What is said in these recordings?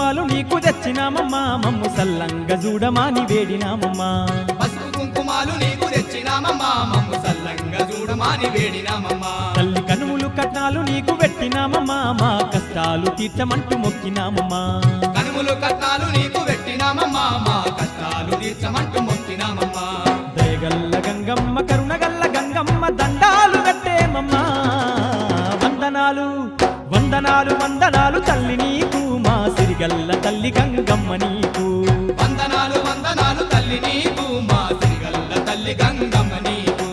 కుంకుమాలు నీకు తెచ్చినామమ్మా మమ్ము సల్లంగ చూడమాని వేడినామమ్మా పసుపు కుంకుమాలు నీకు తెచ్చినామమ్మా మమ్ము సల్లంగా చూడమాని వేడినామమ్మా తల్లి కనుములు కట్నాలు నీకు పెట్టినామమ్మా మా కష్టాలు తీర్చమంటూ మొక్కినామమ్మా కనుములు కట్నాలు నీకు పెట్టినామమ్మా మా కష్టాలు తీర్చమంటూ మొక్కినామమ్మా దయగల్ల గంగమ్మ కరుణగల్ల గంగమ్మ దండాలు కట్టేమమ్మా వందనాలు వందనాలు వందనాలు తల్లి నీకు మా సిరిగల్ల తల్లి గంగమ్మ నీకు వందనాలు వందనాలు తల్లి నీకు మా సిరిగల్ల తల్లి గంగమ్మ నీకు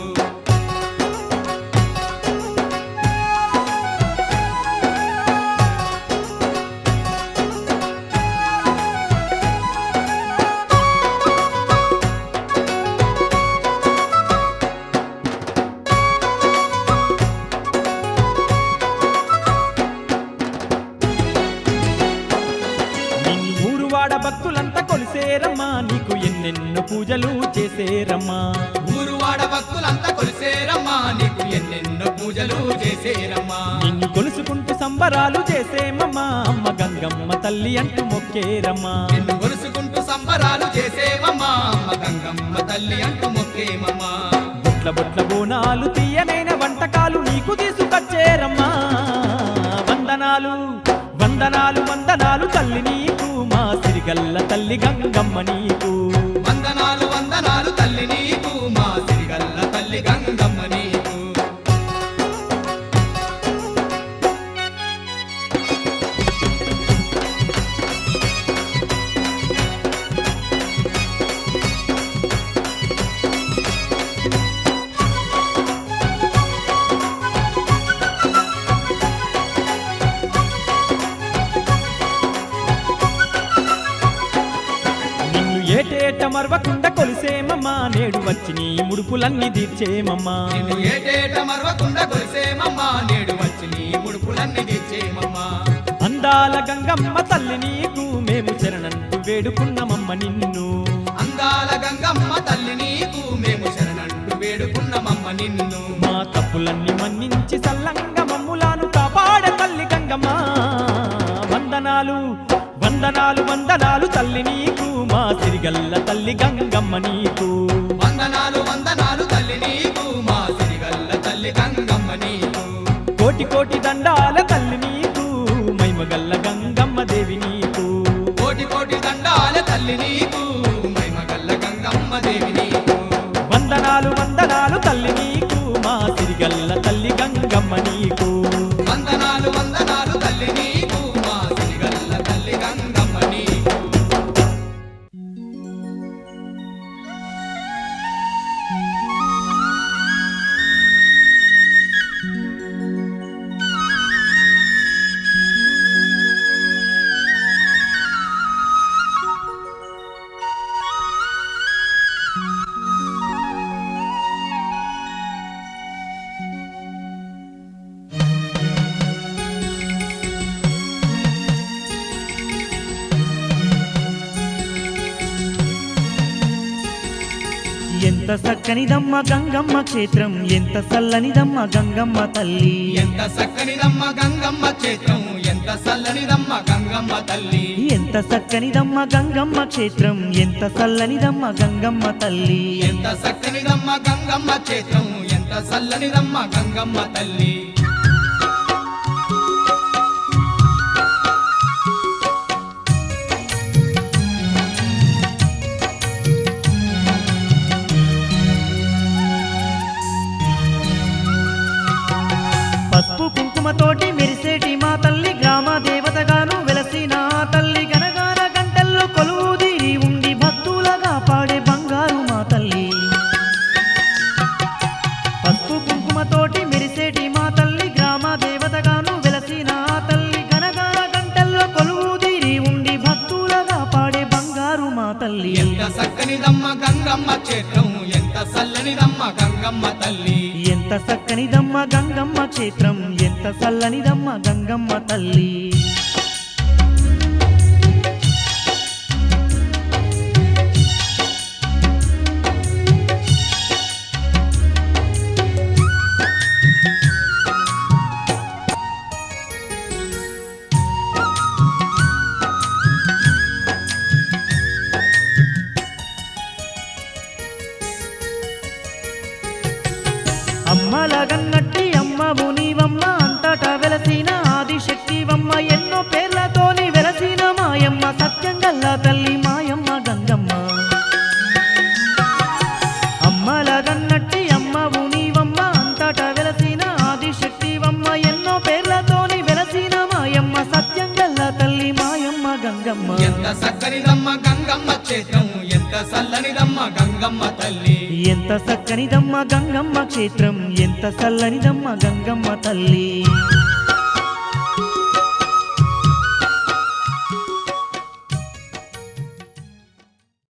భక్తులంతా కొలిసేరమ్మా నీకు ఎన్నెన్నో పూజలు చేసేరమ్మా ఊరువాడ భక్తులంతా కొలిసేరమ్మా నీకు ఎన్నెన్నో పూజలు చేసేరమ్మా నిన్ను కొలుసుకుంటూ సంబరాలు చేసేమమ్మా అమ్మ గంగమ్మ తల్లి అంటూ మొక్కేరమ్మా నిన్ను కొలుసుకుంటూ సంబరాలు చేసేమమ్మా అమ్మ గంగమ్మ తల్లి అంటూ మొక్కేమమ్మా బొట్ల బొట్ల బోనాలు తీయనైన వంటకాలు నీకు తీసుకొచ్చేరమ్మా వందనాలు వందనాలు వందనాలు తల్లి నీకు మా సిరిగల్ల తల్లి గంగమ్మ నీకు వందనాలు వందనాలు తల్లి నీకు మా సిరిగల్ల తల్లి గంగమ్మ నీకు ఏటేట మరవకుండా కొలిసేమమ్మా నేడు వచ్చి నీ ముడుపులన్నీ తీర్చేమమ్మా నిన్ను ఏటేట మరవకుండా కొలిసేమమ్మా నేడు వచ్చి నీ ముడుపులన్నీ తీర్చేమమ్మా అందాల గంగమ్మ తల్లి నీకు మేము శరణంటూ వేడుకున్నమమ్మ నిన్ను అందాల గంగమ్మ తల్లి నీకు మేము శరణంటూ వేడుకున్నమమ్మ నిన్ను మా తప్పులన్నీ మన్నించి సల్లంగ మమ్ములాను కాపాడ తల్లి గంగమ్మ వందనాలు వందనాలు వందనాలు తల్లి నీకు మా సిరిగల్ల తల్లి గంగమ్మ నీకు వందనాలు వందనాలు తల్లి నీకు మా సిరిగల్ల తల్లి గంగమ్మ నీకు కోటి కోటి దండాల తల్లి నీకు మైమగల్ల గంగమ్మ దేవి నీకు కోటి కోటి దండాల తల్లి నీకు మైమగల్ల గంగమ్మ దేవి నీకు వందనాలు వందనాలు తల్లి నీకు మా సిరిగల్ల తల్లి గంగమ్మ నీకు వందనాలు వందనాలు తల్లి నీకు మా సిరిగల్ల తల్లి గంగమ్మ నీకు ఎంత చక్కనిదమ్మ గంగమ్మ క్షేత్రం ఎంత చల్లనిదమ్మ గంగమ్మ తల్లి ఎంత చక్కనిదమ్మ గంగమ్మ క్షేత్రం ఎంత చల్లనిదమ్మ గంగమ్మ తల్లి ఎంత చక్కనిదమ్మ గంగమ్మ క్షేత్రం ఎంత చల్లనిదమ్మ గంగమ్మ తల్లి ఎంత చక్కనిదమ్మ గంగమ్మ క్షేత్రం ఎంత చల్లనిదమ్మ గంగమ్మ తల్లి పసుపు కుంకుమతోటి మెరిసేటి మా తల్లి గ్రామ దేవతగాను వెలసిన ఆ తల్లి గనగాన గంటల్లో కొలువుదీరి ఉండి భక్తులగా పాడే బంగారు మా తల్లి పసుపు కుంకుమతోటి మెరిసేటి మా తల్లి గ్రామ దేవతగాను వెలసిన ఆ తల్లి గనగాన గంటల్లో కొలువుదీరి ఉండి భక్తులగా పాడే బంగారు మా తల్లి ఎంత చక్కనిదమ్మ గంగమ్మ క్షేత్రం ఎంత చల్లనిదమ్మ గంగమ్మ తల్లి ఎంత చక్కనిదమ్మ గంగమ్మ క్షేత్రం ఎంత చల్లనిదమ్మ గంగమ్మ తల్లి సత్యంగల్ల తల్లి మాయమ్మ గంగమ్మ అమ్మల గన్నట్టి అమ్మవు నీవమ్మ అంతటా వెలసిన ఆదిశక్తివమ్మ ఎన్నో పేర్లతోని వెలసిన మాయమ్మ సత్యంగల్ల తల్లి మాయమ్మ గంగమ్మ ఎంత సక్కనిదమ్మ గంగమ్మ క్షేత్రం ఎంత సల్లనిదమ్మ గంగమ్మ తల్లి ఎంత చక్కనిదమ్మ గంగమ్మ క్షేత్రం ఎంత చల్లనిదమ్మ గంగమ్మ తల్లి